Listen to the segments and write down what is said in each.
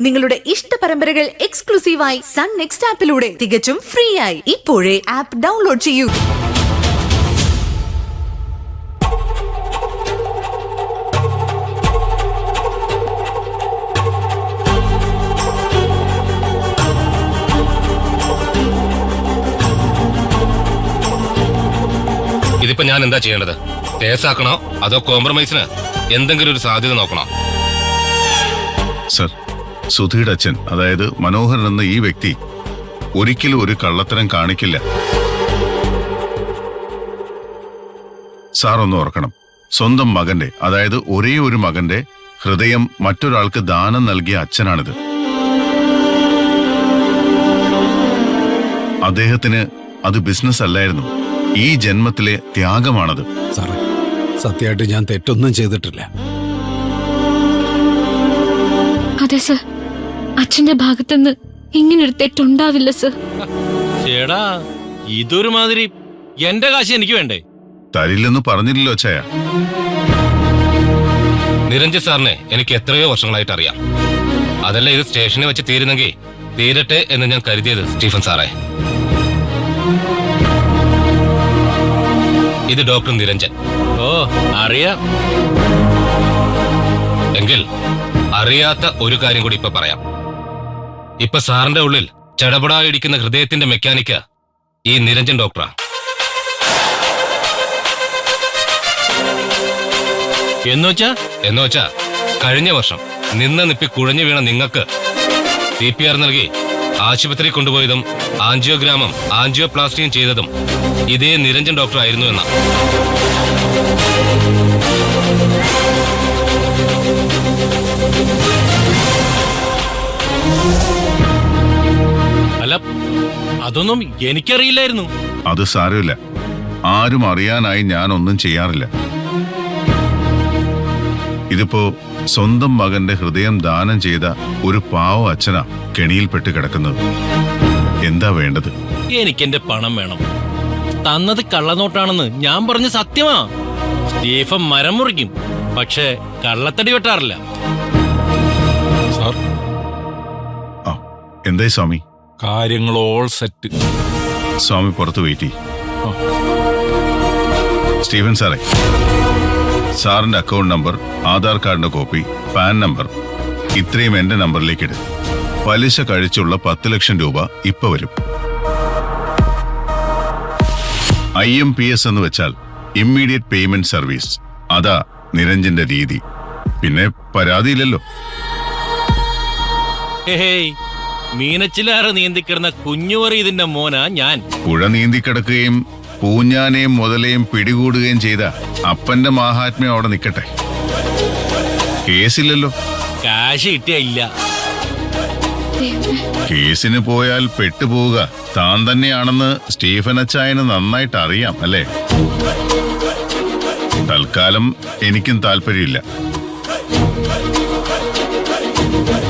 നിങ്ങളുടെ ഇഷ്ട പരമ്പരകൾ എക്സ്ക്ലൂസീവായി സൺ നെക്സ്റ്റ് ആപ്പിലൂടെ തികച്ചും ഫ്രീ ആയി. ഇപ്പോഴേ ആപ്പ് ഡൗൺലോഡ് ചെയ്യൂ. ഇതിപ്പോ ഞാൻ എന്താ ചെയ്യേണ്ടത്? കേസാക്കണോ അതോ കോംപ്രമൈസിന് എന്തെങ്കിലും ഒരു സാധ്യത നോക്കണോ? സർ, സുധിയുടെ അച്ഛൻ, അതായത് മനോഹരൻ എന്ന ഈ വ്യക്തി ഒരിക്കലും ഒരു കള്ളത്തരം കാണിക്കില്ല. സാർ ഒന്ന് ഓർക്കണം, സ്വന്തം മകന്റെ, അതായത് ഒരേ ഒരു മകന്റെ ഹൃദയം മറ്റൊരാൾക്ക് ദാനം നൽകിയ അച്ഛനാണിത്. അദ്ദേഹത്തിന് അത് ബിസിനസ് അല്ലായിരുന്നു, ഈ ജന്മത്തിലെ ത്യാഗമാണത്. സാറേ, സത്യമായിട്ട് ഞാൻ തെറ്റൊന്നും ചെയ്തിട്ടില്ല. അതെ സർ, അച്ഛന്റെ ഭാഗത്തുനിന്ന് ഇങ്ങനൊരു തെറ്റുണ്ടാവില്ല സർ. ചേടാ, ഇതൊരു മാതിരി എന്റെ കാശ് എനിക്ക് വേണ്ടേ? തരില്ലെന്ന് പറഞ്ഞില്ലല്ലോ ചായ. നിരഞ്ജൻ സാറിനെ എനിക്ക് എത്രയോ വർഷങ്ങളായിട്ട് അറിയാം. അതല്ല ഇത് സ്റ്റേഷനിൽ വെച്ച് തീരുന്നെങ്കിൽ തീരട്ടെ എന്ന് ഞാൻ കരുതിയത് സ്റ്റീഫൻ സാറേ. ഇത് ഡോക്ടർ നിരഞ്ജൻ. ഓ, അറിയാം. എങ്കിൽ അറിയാത്ത ഒരു കാര്യം കൂടി ഇപ്പൊ പറയാം. ഇപ്പൊ സാറിന്റെ ഉള്ളിൽ ചടപടായിടിക്കുന്ന ഹൃദയത്തിന്റെ മെക്കാനിക്ക് ഈ നിരഞ്ജൻ ഡോക്ടറാ. എന്നുവെച്ചാ കഴിഞ്ഞ വർഷം നിപ്പി കുഴഞ്ഞു വീണ നിങ്ങൾക്ക് CPR നൽകി ആശുപത്രി കൊണ്ടുപോയതും ആൻജിയോഗ്രാമും ആൻജിയോപ്ലാസ്റ്റിയും ചെയ്തതും ഇതേ നിരഞ്ജൻ ഡോക്ടർ ആയിരുന്നു എന്നാ. അല്ല, അതൊന്നും എനിക്കറിയില്ലായിരുന്നു. അത് സാരമില്ല, ആരും അറിയാനായി ഞാനൊന്നും ചെയ്യാറില്ല. ഇതിപ്പോ സ്വന്തം മകന്റെ ഹൃദയം ദാനം ചെയ്ത ഒരു പാവ അച്ഛനാ കെണിയിൽപ്പെട്ട് കിടക്കുന്നത്. എന്താ വേണ്ടത്? എനിക്കെന്റെ പണം വേണം. തന്നത് കള്ളനോട്ടാണെന്ന് ഞാൻ പറഞ്ഞ സത്യമാ. സ്റ്റീഫൻ മരം മുറിക്കും, പക്ഷെ കള്ളത്തടി വെട്ടാറില്ല. സാർ, എന്തായി സ്വാമി? കാര്യങ്ങൾ ഓൾ സെറ്റ്. സ്വാമി പുറത്ത് വെയിറ്റ് ചെയ്യും. സ്റ്റീഫൻ സാറേ, സാറിന്റെ അക്കൗണ്ട് നമ്പർ, ആധാർ കാർഡിന്റെ കോപ്പി, പാൻ നമ്പർ ഇത്രയും എന്റെ നമ്പറിലേക്ക് ഇട്. പലിശ കഴിച്ചുള്ള 10 ലക്ഷം രൂപ ഇപ്പൊ വരും. IMPS എന്ന് വെച്ചാൽ ഇമ്മീഡിയറ്റ് പേയ്മെന്റ് സർവീസ്. അതാ നിരഞ്ജന്റെ രീതി. പിന്നെ പരാതിയില്ലല്ലോ. ഹേയ്, മീനച്ചിലാറ് നീന്തിക്കിടന്ന കുഞ്ഞുവറി ഇതിന്റെ മോനാ ഞാൻ. പുഴ നീന്തിക്കിടക്കുകയും പൂഞ്ഞാനെയും മുതലയും പിടികൂടുകയും ചെയ്ത അപ്പന്റെ മാഹാത്മ്യം അവിടെ നിൽക്കട്ടെ. കേസില്ലല്ലോ. കാശ് കിട്ടിയ ഇല്ല. കേസിന് പോയാൽ പെട്ടുപോവുക താൻ തന്നെയാണെന്ന് സ്റ്റീഫൻ അച്ചായന് നന്നായിട്ട് അറിയാം അല്ലേ? തൽക്കാലം എനിക്കും താല്പര്യമില്ല.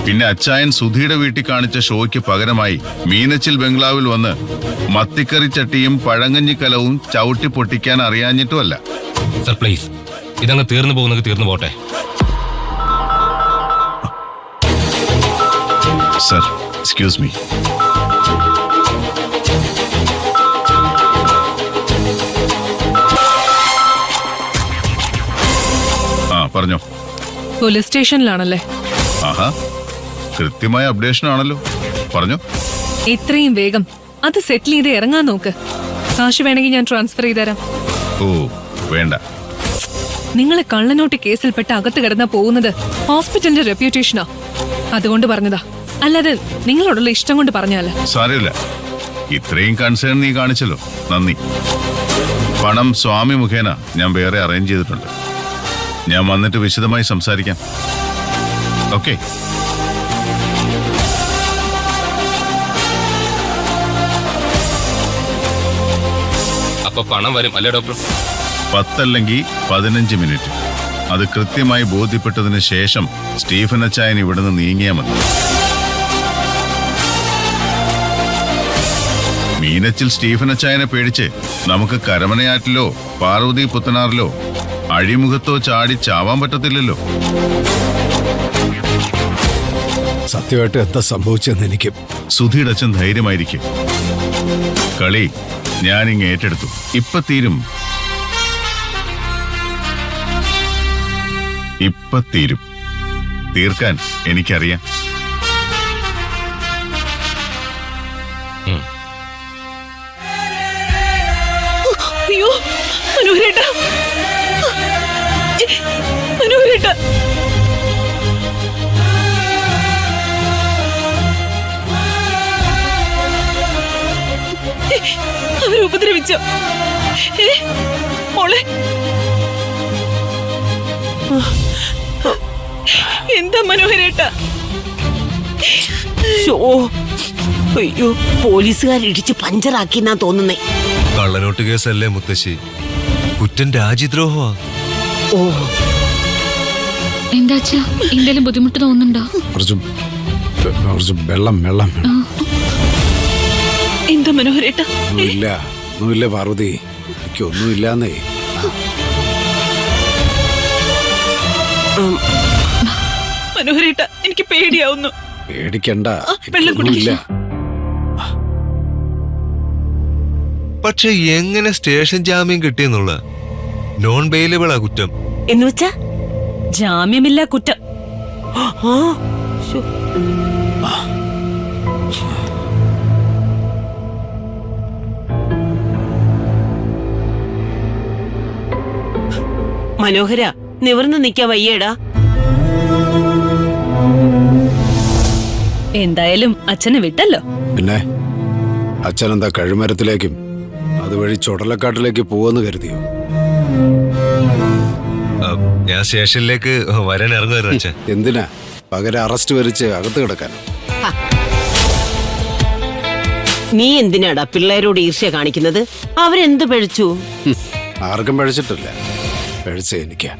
പിന്നെ അച്ചായൻ സുധിയുടെ വീട്ടിൽ കാണിച്ച ഷോയ്ക്ക് പകരമായി മീനച്ചിൽ ബംഗ്ലാവിൽ വന്ന് മത്തിക്കറി ചട്ടിയും പഴങ്കഞ്ഞിക്കലവും ചവിട്ടി പൊട്ടിക്കാൻ അറിയാഞ്ഞിട്ടുമല്ല. സർ പ്ലീസ്, ഇതങ്ങ് തീർന്നു പോകുന്നത് തീർന്നു പോട്ടെ. Sir, excuse me. പറഞ്ഞോ. പോലീസ് സ്റ്റേഷനിലാണല്ലേ? ആഹാ, കൃത്യമായ അപ്ഡേഷൻ ആണല്ലോ. പറഞ്ഞോ. എത്രയും വേഗം അത് സെറ്റിൽ ചെയ്ത് ഇറങ്ങാൻ നോക്ക്. കാശ് വേണമെങ്കിൽ ഞാൻ ട്രാൻസ്ഫർ ചെയ്തുതരാം. ഓ വേണ്ട. നിങ്ങളെ കള്ളനോട്ട് കേസിൽപ്പെട്ട് അകത്ത് കിടന്നാ പോകുന്നത് ഹോസ്പിറ്റലിന്റെ റെപ്യൂട്ടേഷനാ. അതുകൊണ്ട് പറഞ്ഞതാ, അല്ലാതെ നിങ്ങളോടുള്ള ഇഷ്ടം കൊണ്ട് പറഞ്ഞാല്. സാരമില്ല, ഇത്രയും കൺസേൺ നീ കാണിച്ചല്ലോ, നന്ദി. പണം സ്വാമി മുഖേന ഞാൻ വേറെ അറേഞ്ച് ചെയ്തിട്ടുണ്ട്. ഞാൻ വന്നിട്ട് വിശദമായി സംസാരിക്കാം. ഓക്കെ? അപ്പൊ പണം വരും അല്ലേ ഡോക്ടർ? 10 അല്ലെങ്കിൽ 15 മിനിറ്റ്. അത് കൃത്യമായി ബോധ്യപ്പെട്ടതിന് ശേഷം സ്റ്റീഫൻ അച്ചായൻ ഇവിടുന്ന് നീങ്ങിയാൽ മതി. മീനച്ചിൽ സ്റ്റീഫൻ അച്ചായനെ പേടിച്ച് നമുക്ക് കരമനയാറ്റിലോ പാർവതി പുത്തനാറിലോ അഴിമുഖത്തോ ചാടി ചാവാൻ പറ്റത്തില്ലല്ലോ. സത്യമായിട്ട് എന്താ സംഭവിച്ചെന്ന് എനിക്ക് സുധിയുടെ അച്ഛൻ ധൈര്യമായിരിക്കും. കളി ഞാനിങ്ങ് ഏറ്റെടുത്തു. ഇപ്പൊ തീരും. ഇപ്പൊ തീരും. തീർക്കാൻ എനിക്കറിയാം. അയ്യോ മനോഹരേട്ടാ, മനോഹരേട്ടാ, അവരെ ഉപദ്രവിച്ചോ? മോളെ എന്താ മനോഹരേട്ടാ? അയ്യോ, പോലീസുകാർ ഇടിച്ച് പഞ്ചറാക്കിന്നാ തോന്നുന്നേ. കള്ളനോട്ട് കേസല്ലേ മുത്തശ്ശി, കുറ്റം രാജ്യദ്രോഹമാ. ഓ, എന്താച്ചാ എന്തെങ്കിലും ബുദ്ധിമുട്ട് തോന്നുന്നുണ്ടോ? കുറച്ച് വെള്ളം വേണം. എന്താ മനോഹരേട്ടാ? ഒന്നുമില്ല പാർവതി, എനിക്കൊന്നുമില്ലാന്നേ. മനോഹരേട്ടാ, എനിക്ക് പേടിയാവുന്നു. പേടിക്കണ്ട, വെള്ളം ഒന്നുമില്ല. പക്ഷെ എങ്ങനെ സ്റ്റേഷൻ ജാമ്യം കിട്ടിയെന്നുള്ള നോൺ ബെയിലബിളാ കുറ്റം. എന്നുവെച്ചാ ജാമ്യമില്ല കുറ്റം. ആ, ശ്ശോ. മനോഹര, നിവർന്ന് നിൽക്കാൻ വയ്യേടാ. എന്തായാലും അച്ഛനെ വിട്ടല്ലോ. പിന്നെ അച്ഛനെന്താ കഴുമരത്തിലേക്കും അതുവഴി ചുടലക്കാട്ടിലേക്ക് പോവെന്ന് കരുതിയോ? ഞാൻ സ്റ്റേഷനിലേക്ക് വരാൻ ഇറങ്ങുമായിരുന്നു അച്ഛൻ. എന്തിനാ? പകരം അറസ്റ്റ് വരിച്ച് അകത്ത് കിടക്കാൻ. നീ എന്തിനാടാ പിള്ളേരോട് ഈർഷ്യ കാണിക്കുന്നത്? അവരെന്ത് പഴിച്ചു? ആർക്കും പഴിച്ചിട്ടില്ല. പഴിച്ച എനിക്കാ.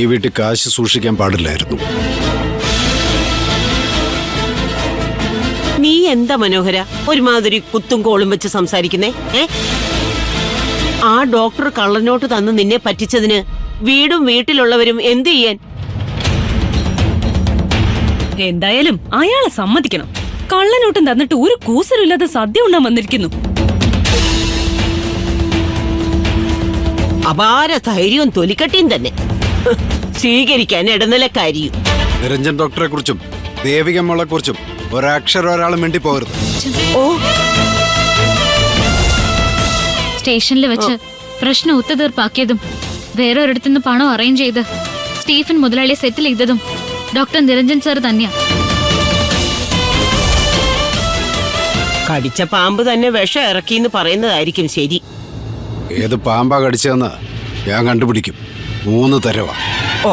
ഈ വീട്ടിൽ കാശ് സൂക്ഷിക്കാൻ പാടില്ലായിരുന്നു. നീ എന്താ മനോഹര ഒരുമാതിരി കുത്തും കോളും വെച്ച് സംസാരിക്കുന്നേ? ആ ഡോക്ടർ കള്ളനോട്ട് തന്ന് നിന്നെ പറ്റിച്ചതിന് വീടും വീട്ടിലുള്ളവരും എന്ത് ചെയ്യാൻ? എന്തായാലും അയാളെ സമ്മതിക്കണം. കള്ളനോട്ടും തന്നിട്ട് ഒരു കൂസലില്ലാതെ സദ്യ ഉണ്ണാൻ വന്നിരിക്കുന്നു. അപാര ധൈര്യവും തൊലിക്കട്ടിയും തന്നെ. സ്വീകരിക്കാൻ ഇടനിലക്കാരിയും. നിരഞ്ജൻ ഡോക്ടറെ കുറിച്ചും ദേവികമ്മളെ കുറിച്ചും ഒരക്ഷരം ഒരാളും വേണ്ടി പോകരുത്. ഓ, സ്റ്റേഷനിൽ വെച്ച് പ്രശ്നം ഒത്തുതീർപ്പാക്കിയതും വേറെ ഒരിടത്തുനിന്ന് പണം അറേഞ്ച് ചെയ്ത് സ്റ്റീഫൻ മുതലാളിയെ സെറ്റിൽ ചെയ്തതും ഡോക്ടർ നിരഞ്ജൻ സാർ തന്നെയാ. കടിച്ച പാമ്പ് തന്നെ വിഷം ഇറക്കിന്ന് പറയുന്നതായിരിക്കും ശരി. ഏത് പാമ്പാ കടിച്ചതെന്ന് ഞാൻ കണ്ടുപിടിക്കും. 3 തരവാ. ഓ,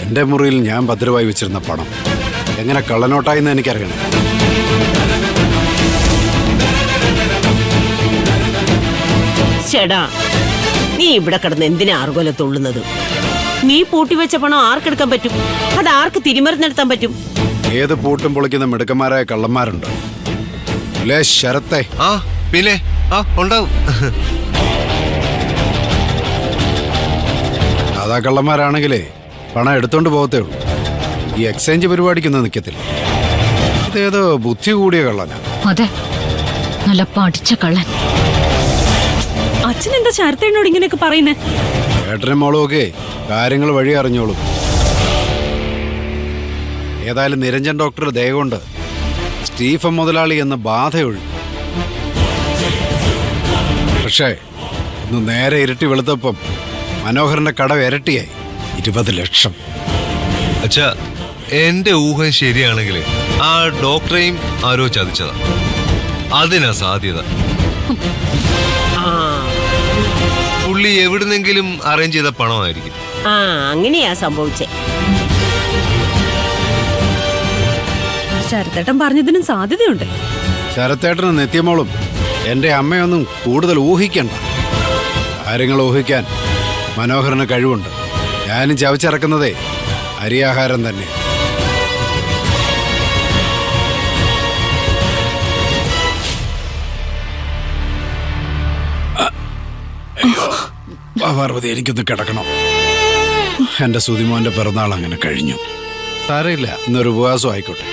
എന്റെ മുറിയിൽ ഞാൻ ഭദ്രമായി വെച്ചിരുന്ന പണം എങ്ങനെ കള്ളനോട്ടായെന്ന് എനിക്കറിയണം. ചേടാ, നീ ഇവിടെ കിടന്ന് എന്തിനാ ആർഗോലത്തുള്ളുന്നത്? നീ പൂട്ടിവെച്ച പണം ആർക്കെടുക്കാൻ പറ്റും? അത് ആർക്ക് തിരിമറിഞ്ഞെടുത്താൻ പറ്റും? ഏത് പൂട്ടും പൊളിക്കുന്ന മിടുക്കന്മാരായ കള്ളന്മാരുണ്ട്. ലേ ശരത്തെ, ആ പിന്നെ ഉണ്ടാവും. അതാ കള്ളന്മാരാണെങ്കിലേ പണം എടുത്തോണ്ട് പോകത്തേ ഉള്ളൂ. ഈ എക്സ്ചേഞ്ച് പരിപാടിക്കൊന്നും നിൽക്കത്തില്ല. ഇതേതോ ബുദ്ധി കൂടിയ കള്ളനാ. അതെ, നല്ല പഠിച്ച കള്ളൻ. അച്ഛൻ എന്താ ശരത്തേനോട് ഇങ്ങനെയൊക്കെ പറയുന്നേ? ഏട്ടനും മോളും ഒക്കെ കാര്യങ്ങൾ വഴി അറിഞ്ഞോളും. ഏതായാലും നിരഞ്ജൻ ഡോക്ടർ ദയകൊണ്ട് സ്റ്റീഫൻ മുതലാളി എന്ന ബാധയൊഴിഞ്ഞു. പക്ഷേ ഇന്ന് നേരെ ഇരട്ടി വെളുത്തപ്പം മനോഹരന്റെ കടവ് ഇരട്ടിയായി. 20 ലക്ഷം. അച്ഛാ, എന്റെ ഊഹം ശരിയാണെങ്കിൽ ആ ഡോക്ടറെയും ആരോ ചതിച്ചതാ. അതിനാ സാധ്യത. പുള്ളി എവിടുന്നെങ്കിലും അറേഞ്ച് ചെയ്ത പണമായിരിക്കും. ആ, അങ്ങനെയാ സംഭവിച്ചേ. ശരത്തേട്ടൻ പറഞ്ഞതിനും സാധ്യതയുണ്ട്. ശരത്തേട്ടനും നിത്യമോളും എന്റെ അമ്മയൊന്നും കൂടുതൽ ഊഹിക്കണ്ട. കാര്യങ്ങൾ ഊഹിക്കാൻ മനോഹരന് കഴിവുണ്ട്. ഞാനും ചവച്ചിറക്കുന്നതേ അരിയാഹാരം തന്നെ. പാർവതി എനിക്കൊന്ന് കിടക്കണം. എന്റെ സുതിമോന്റെ പിറന്നാൾ അങ്ങനെ കഴിഞ്ഞു. സാരമില്ല, ഇന്നൊരു ഉപവാസം ആയിക്കോട്ടെ.